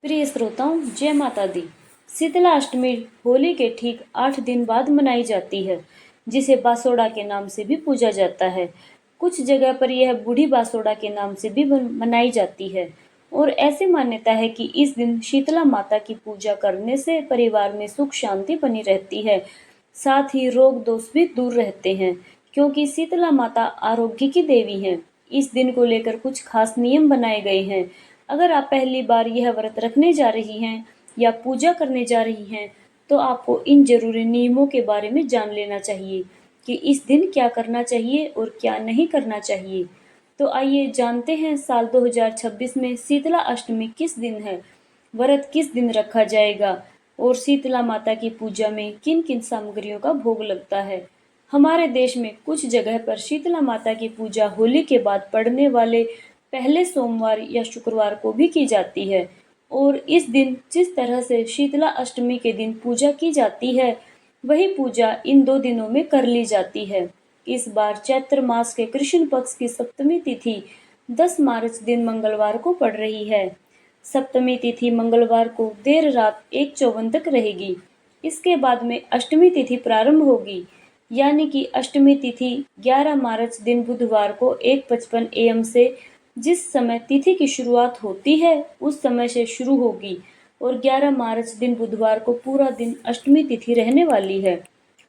प्रिय श्रोताओं, जय माता दी। शीतला अष्टमी होली के ठीक 8 दिन बाद मनाई जाती है, जिसे बासोड़ा के नाम से भी पूजा जाता है। कुछ जगह पर यह बूढ़ी बासोड़ा के नाम से भी मनाई जाती है और ऐसी मान्यता है कि इस दिन शीतला माता की पूजा करने से परिवार में सुख शांति बनी रहती है, साथ ही रोग दोष भी दूर रहते हैं, क्योंकि शीतला माता आरोग्य की देवी हैं। इस दिन को लेकर कुछ खास नियम बनाए गए हैं। अगर आप पहली बार यह व्रत रखने जा रही हैं या पूजा करने जा रही हैं, तो आपको इन जरूरी नियमों के बारे में जान लेना चाहिए कि इस दिन क्या करना चाहिए और क्या नहीं करना चाहिए। तो आइए जानते हैं साल 2026 में शीतला अष्टमी किस दिन है, व्रत किस दिन रखा जाएगा और शीतला माता की पूजा में किन किन सामग्रियों का भोग लगता है। हमारे देश में कुछ जगह पर शीतला माता की पूजा होली के बाद पड़ने वाले पहले सोमवार या शुक्रवार को भी की जाती है और इस दिन जिस तरह से शीतला अष्टमी के दिन पूजा की जाती है, वही पूजा इन 2 दिनों में कर ली जाती है। इस बार चैत्र मास के कृष्ण पक्ष की सप्तमी तिथि 10 मार्च दिन मंगलवार को पड़ रही है। सप्तमी तिथि मंगलवार को देर रात 1:54 तक रहेगी। इसके बाद में अष्टमी तिथि प्रारंभ होगी, यानी कि अष्टमी तिथि 11 मार्च दिन बुधवार को 1:55 AM से जिस समय तिथि की शुरुआत होती है उस समय से शुरू होगी और 11 मार्च दिन बुधवार को पूरा दिन अष्टमी तिथि रहने वाली है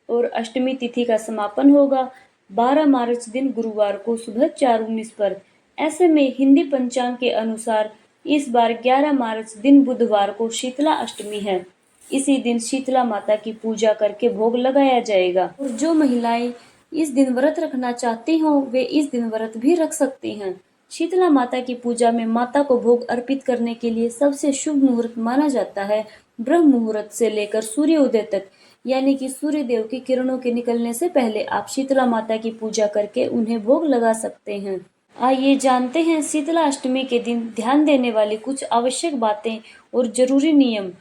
और अष्टमी तिथि का समापन होगा 12 मार्च दिन गुरुवार को सुबह 4:19 पर। ऐसे में हिंदी पंचांग के अनुसार इस बार 11 मार्च दिन बुधवार को शीतला अष्टमी है। इसी दिन शीतला माता की पूजा करके भोग लगाया जाएगा और जो महिलाएं इस दिन व्रत रखना चाहती हों वे इस दिन व्रत भी रख सकती हैं। शीतला माता की पूजा में माता को भोग अर्पित करने के लिए सबसे शुभ मुहूर्त माना जाता है ब्रह्म मुहूर्त से लेकर सूर्योदय तक, यानी कि सूर्य देव की किरणों के निकलने से पहले आप शीतला माता की पूजा करके उन्हें भोग लगा सकते हैं। आइए जानते हैं शीतला अष्टमी के दिन ध्यान देने वाली कुछ आवश्यक बातें और जरूरी नियम।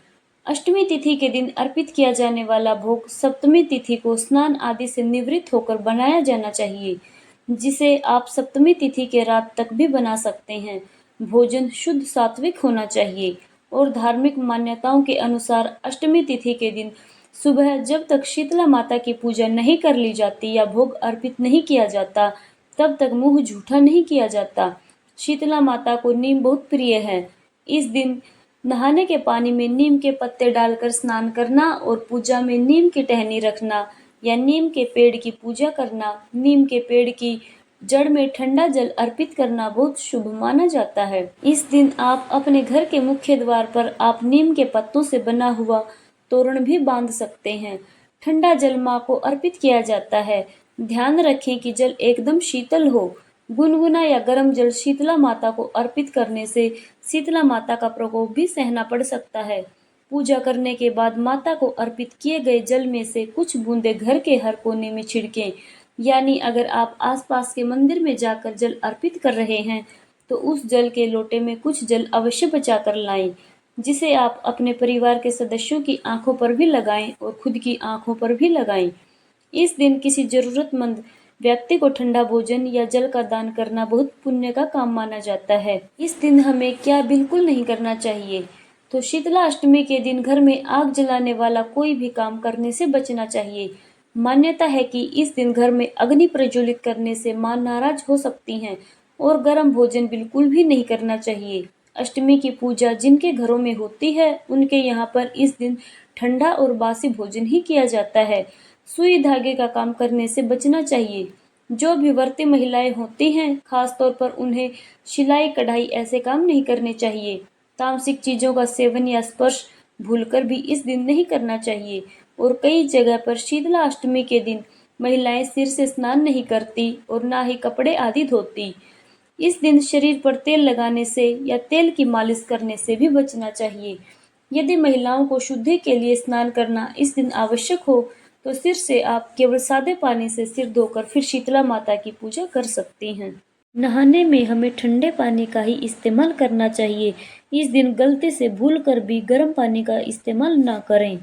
अष्टमी तिथि के दिन अर्पित किया जाने वाला भोग सप्तमी तिथि को स्नान आदि से निवृत्त होकर बनाया जाना चाहिए, जिसे आप सप्तमी तिथि के रात तक भी बना सकते हैं। भोजन शुद्ध सात्विक होना चाहिए और धार्मिक मान्यताओं के अनुसार अष्टमी तिथि के दिन सुबह जब तक शीतला माता की पूजा नहीं कर ली जाती या भोग अर्पित नहीं किया जाता, तब तक मुंह झूठा नहीं किया जाता। शीतला माता को नीम बहुत प्रिय है। इस दिन नहाने के पानी में नीम के पत्ते डालकर स्नान करना और पूजा में नीम की टहनी रखना या नीम के पेड़ की पूजा करना, नीम के पेड़ की जड़ में ठंडा जल अर्पित करना बहुत शुभ माना जाता है। इस दिन आप अपने घर के मुख्य द्वार पर आप नीम के पत्तों से बना हुआ तोरण भी बांध सकते हैं। ठंडा जल माँ को अर्पित किया जाता है। ध्यान रखें कि जल एकदम शीतल हो। गुनगुना या गर्म जल शीतला माता को अर्पित करने से शीतला माता का प्रकोप भी सहना पड़ सकता है। पूजा करने के बाद माता को अर्पित किए गए जल में से कुछ बूंदे घर के हर कोने में छिड़कें, यानी अगर आप आसपास के मंदिर में जाकर जल अर्पित कर रहे हैं तो उस जल के लोटे में कुछ जल अवश्य बचा कर लाएं, जिसे आप अपने परिवार के सदस्यों की आंखों पर भी लगाएं और खुद की आंखों पर भी लगाएं। इस दिन किसी जरूरतमंद व्यक्ति को ठंडा भोजन या जल का दान करना बहुत पुण्य का काम माना जाता है। इस दिन हमें क्या बिल्कुल नहीं करना चाहिए, तो शीतला अष्टमी के दिन घर में आग जलाने वाला कोई भी काम करने से बचना चाहिए। मान्यता है कि इस दिन घर में अग्नि प्रज्वलित करने से मां नाराज हो सकती हैं और गर्म भोजन बिल्कुल भी नहीं करना चाहिए। अष्टमी की पूजा जिनके घरों में होती है उनके यहाँ पर इस दिन ठंडा और बासी भोजन ही किया जाता है। सुई धागे का काम करने से बचना चाहिए। जो भी व्रती महिलाएं होती हैं, खास तौर पर उन्हें सिलाई कढ़ाई ऐसे काम नहीं करने चाहिए। तामसिक चीजों का सेवन या स्पर्श भूलकर भी इस दिन नहीं करना चाहिए और कई जगह पर शीतला अष्टमी के दिन महिलाएं सिर से स्नान नहीं करती और ना ही कपड़े आदि धोती। इस दिन शरीर पर तेल लगाने से या तेल की मालिश करने से भी बचना चाहिए। यदि महिलाओं को शुद्धि के लिए स्नान करना इस दिन आवश्यक हो तो सिर से आप केवल सादे पानी से सिर धोकर फिर शीतला माता की पूजा कर सकती हैं। नहाने में हमें ठंडे पानी का ही इस्तेमाल करना चाहिए। इस दिन गलती से भूलकर भी गर्म पानी का इस्तेमाल ना करें।